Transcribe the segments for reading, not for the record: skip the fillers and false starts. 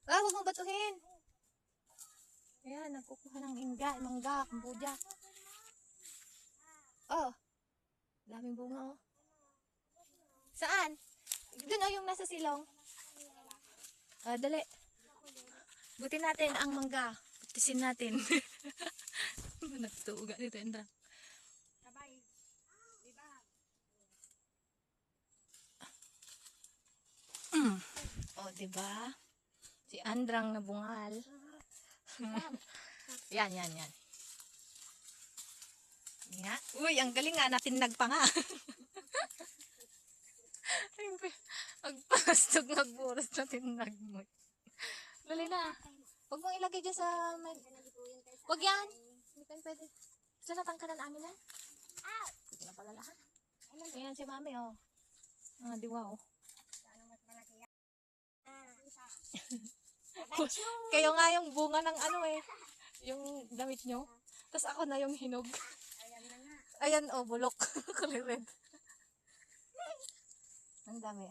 Ah, huwag mong batuhin. Ayan, nagkukuha ng mangga, kamboja. Oh, daming bunga oh. Saan? Doon oh, yung nasa silong. Ah, dali. Butin natin ang mangga. Butisin natin. Nagtuuga dito, Indra. Oh, diba? Si Andrang nabungal. Yan. Nga. Uy, ang galing nga. Natinag pa nga. Magpastog, magburas na tinag mo. Dali na. Huwag mong ilagay dyan sa... Huwag yan. Hindi pa pwede. Saan natangkalan amin yan? Hindi na pala lahat. Ayan si mami, oh. Ah, diwa, oh. Kayo nga yung bunga ng ano eh. Yung damit nyo. Tapos ako na yung hinog. Ayan, oh, bulok. Kulay red. Ang dami.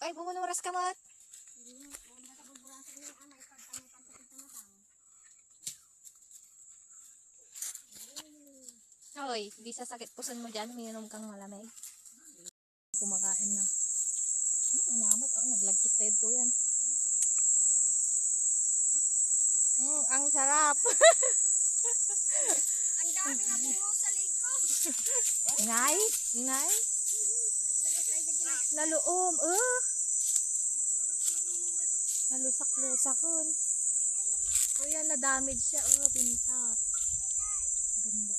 Ay, bumunuras ka, Mat. Hoy, di sasakit puson mo dyan. Umiinom kang malamig. Kumakain na. Inamot. Oh, naglagkit tayo to yan. Ang sarap. Ang dami na bungo sa leg ko. Ngay. Naluom. Nalusak-lusakon. O yan, na-damage siya. Bintak. Ganda.